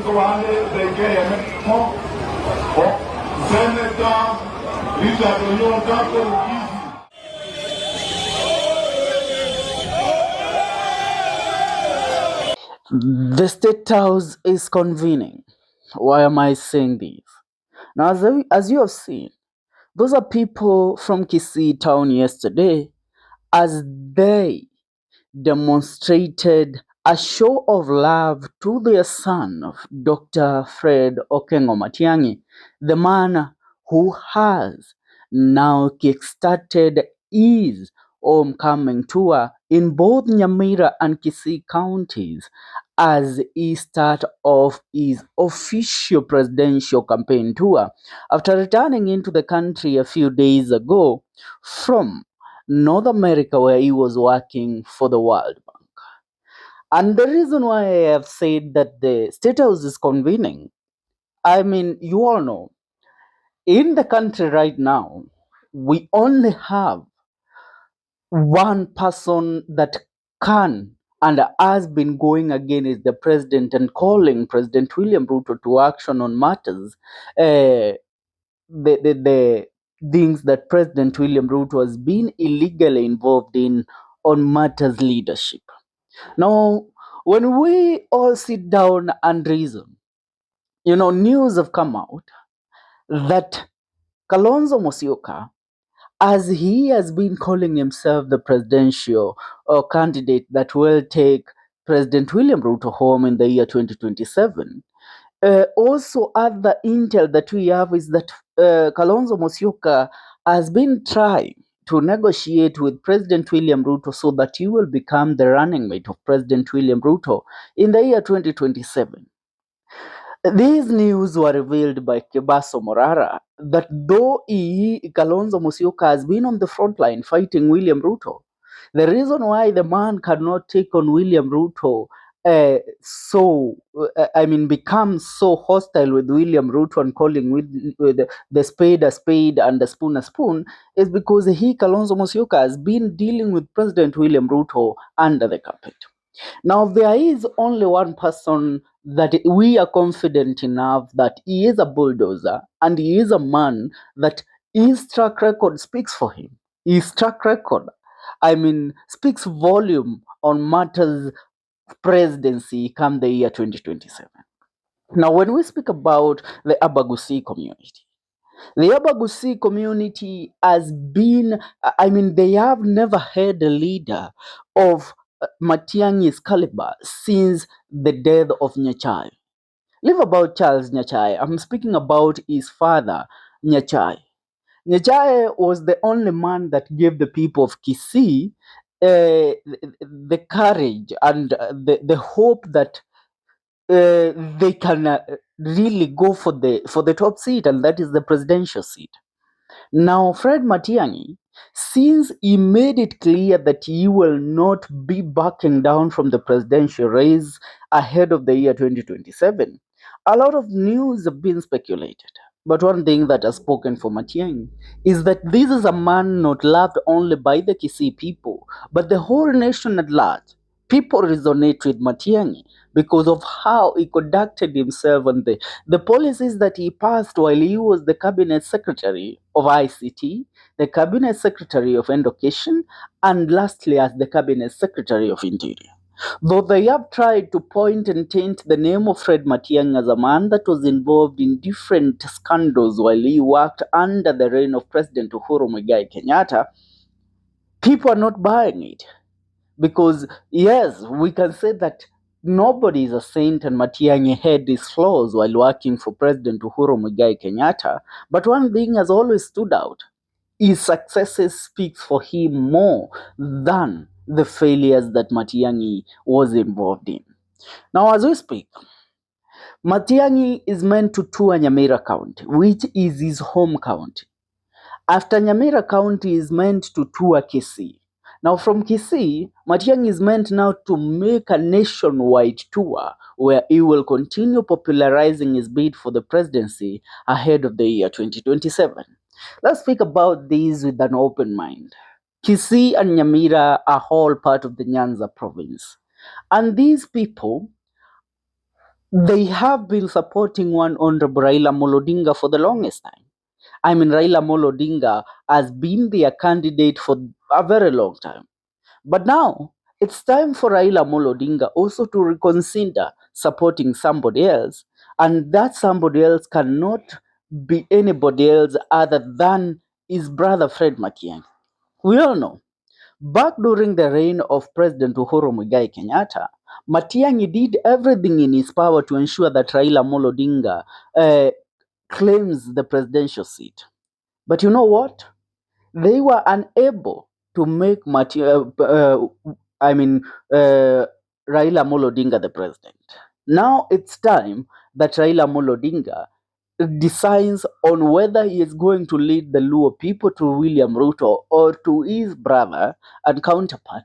The State House is convening. Why am I saying this? Now, as you have seen, those are people from Kisii town yesterday as they demonstrated a show of love to their son, Dr. Fred Okengo Matiangi, the man who has now kickstarted his homecoming tour in both Nyamira and Kisii counties as he start off his official presidential campaign tour after returning into the country a few days ago from North America, where he was working for the World Bank. And the reason why I have said that the State House is convening, I mean, you all know, in the country right now, we only have one person that can and has been going against the president and calling President William Ruto to action on matters, the things that President William Ruto has been illegally involved in on matters leadership. Now, when we all sit down and reason, news have come out that Kalonzo Musyoka, as he has been calling himself the presidential candidate that will take President William Ruto home in the year 2027, also, other intel that we have is that Kalonzo Musyoka has been trying to negotiate with President William Ruto so that he will become the running mate of President William Ruto in the year 2027. These news were revealed by Kebaso Morara that though Kalonzo Musyoka has been on the front line fighting William Ruto, the reason why the man cannot take on William Ruto become so hostile with William Ruto and calling with the spade a spade and the spoon a spoon is because Kalonzo Musyoka, has been dealing with President William Ruto under the carpet. Now, there is only one person that we are confident enough that he is a bulldozer and he is a man that his track record speaks for him. His track record, speaks volume on matters presidency come the year 2027. Now, when we speak about the Abagusi community, the Abagusi community has been, they have never had a leader of Matiangi's caliber since the death of Nyachai. Leave about Charles Nyachai. I'm speaking about his father, Nyachai. Nyachai was the only man that gave the people of Kisii the courage and the hope that they can really go for the top seat, and that is the presidential seat. Now, Fred Matiang'i, since he made it clear that he will not be backing down from the presidential race ahead of the year 2027, a lot of news have been speculated. But one thing that has spoken for Matiang'i is that this is a man not loved only by the Kisii people, but the whole nation at large. People resonate with Matiang'i because of how he conducted himself and the policies that he passed while he was the cabinet secretary of ICT, the cabinet secretary of education, and lastly as the cabinet secretary of interior. Though they have tried to point and taint the name of Fred Matiang'i as a man that was involved in different scandals while he worked under the reign of President Uhuru Muigai Kenyatta, people are not buying it. Because, yes, we can say that nobody is a saint and Matiang'i had his flaws while working for President Uhuru Muigai Kenyatta. But one thing has always stood out. His successes speaks for him more than the failures that Matiang'i was involved in. Now, as we speak, Matiang'i is meant to tour Nyamira County, which is his home county. After Nyamira County, he is meant to tour Kisii. Now, from Kisii, Matiang'i is meant now to make a nationwide tour where he will continue popularizing his bid for the presidency ahead of the year 2027. Let's speak about these with an open mind. Kisii and Nyamira are all part of the Nyanza province. And these people, They have been supporting one Honorable Raila Amolo Odinga for the longest time. I mean, Raila Amolo Odinga has been their candidate for a very long time. But now it's time for Raila Amolo Odinga also to reconsider supporting somebody else, and that somebody else cannot be anybody else other than his brother Fred Matiang'i. We all know back during the reign of President Uhuru Muigai Kenyatta, Matiang'i did everything in his power to ensure that Raila Amolo Odinga claims the presidential seat. But you know what? They were unable to make I mean Raila Amolo Odinga the president. Now it's time that Raila Amolo Odinga decides on whether he is going to lead the Luo people to William Ruto or to his brother and counterpart,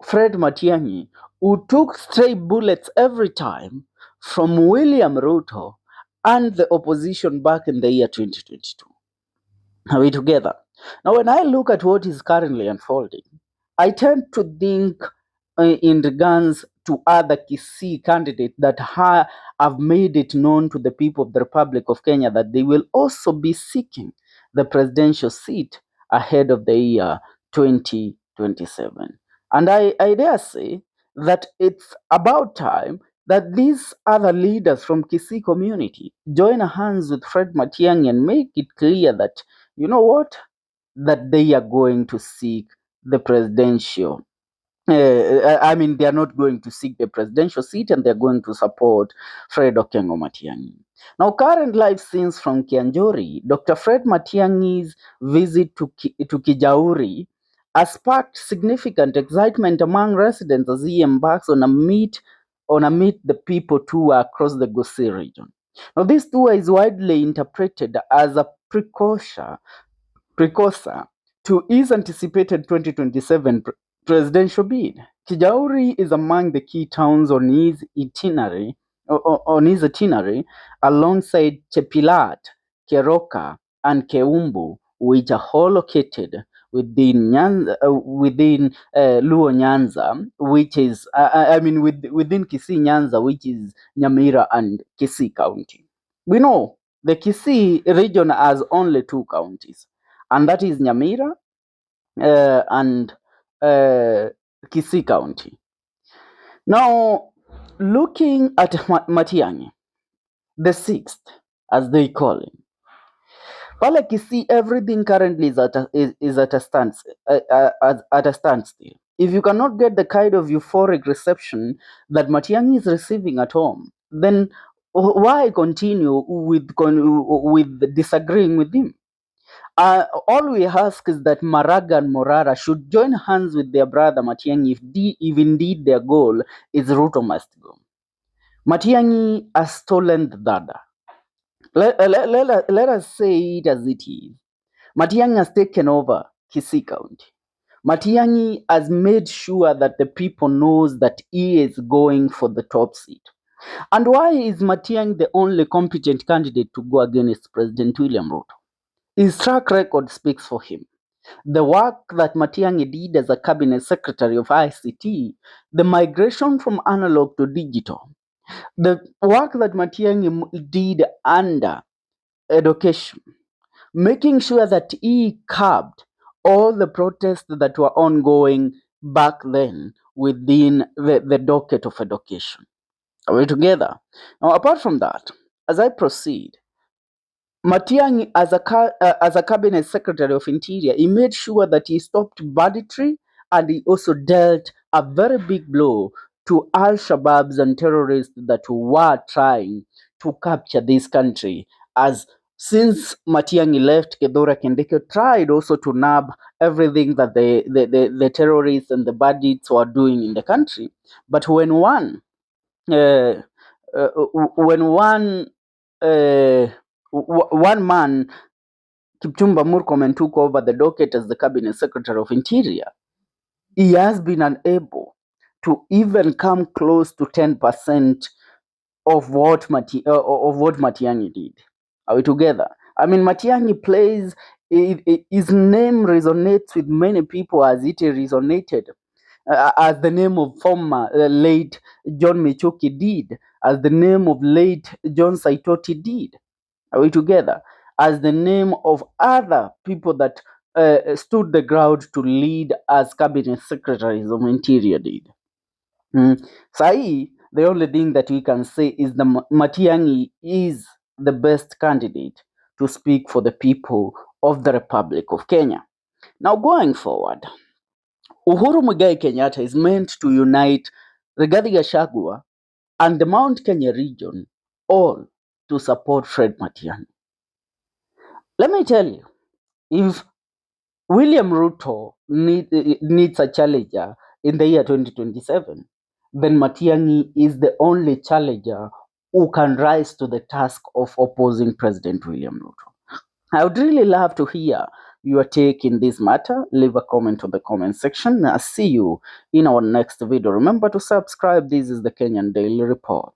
Fred Matiang'i, who took stray bullets every time from William Ruto and the opposition back in the year 2022. Are we together? Now, when I look at what is currently unfolding, I tend to think in regards to other Kisii candidates that have made it known to the people of the Republic of Kenya that they will also be seeking the presidential seat ahead of the year 2027. And I dare say that it's about time that these other leaders from Kisii community join hands with Fred Matiang'i and make it clear that, you know what, that they are going to seek the presidential I mean, they are not going to seek the presidential seat and they're going to support Fred Okengo Matiang'i. Now, current live scenes from Kianjori, Dr. Fred Matiang'i's visit to Kijauri has sparked significant excitement among residents as he embarks on a meet the people tour across the Gusii region. Now, this tour is widely interpreted as a precursor to his anticipated 2027 presidential bid. Kijauri is among the key towns on his itinerary alongside Chepilat, Keroka, and Keumbu, which are all located within Luo Nyanza, which is within Kisii Nyanza, which is Nyamira and Kisii County. We know the Kisii region has only two counties, and that is Nyamira and Kisii County. Now, looking at Matiang'i, the sixth, as they call him, pale Kisii, everything currently is at a standstill. If you cannot get the kind of euphoric reception that Matiang'i is receiving at home, then why continue with disagreeing with him? All we ask is that Maraga and Morara should join hands with their brother Matiang'i if indeed their goal is Ruto must go. Matiang'i has stolen the dada. Let us say it as it is. Matiang'i has taken over Kisii County. Matiang'i has made sure that the people knows that he is going for the top seat. And why is Matiang'i the only competent candidate to go against President William Ruto? His track record speaks for him. The work that Matiang'i did as a cabinet secretary of ICT, the migration from analog to digital, the work that Matiang'i did under education, making sure that he curbed all the protests that were ongoing back then within the docket of education. Are we together? Now, apart from that, as I proceed, Matiang'i, as a cabinet secretary of interior, he made sure that he stopped banditry and he also dealt a very big blow to al-Shabaabs and terrorists that were trying to capture this country. As since Matiang'i left, Kedora Kendeke tried also to nab everything that the terrorists and the bandits were doing in the country. But uh, when one man, Kipchumba Murkomen, took over the docket as the cabinet secretary of interior, he has been unable to even come close to 10% of what Matiang'i did. Are we together? I mean, Matiang'i plays, his name resonates with many people as it resonated as the name of former late John Michuki did as the name of late John Saitoti did. Are we together? As the name of other people that stood the ground to lead as cabinet secretaries of interior did. Sahi, the only thing that we can say is the Matiangi is the best candidate to speak for the people of the Republic of Kenya. Now, going forward, Uhuru Muigai Kenyatta is meant to unite Rigathi Gachagua and the Mount Kenya region all to support Fred Matiang'i. Let me tell you, if William Ruto needs a challenger in the year 2027, then Matiangi is the only challenger who can rise to the task of opposing President William Ruto. I would really love to hear your take in this matter. Leave a comment on the comment section. I'll see you in our next video. Remember to subscribe. This is the Kenyan Daily Report.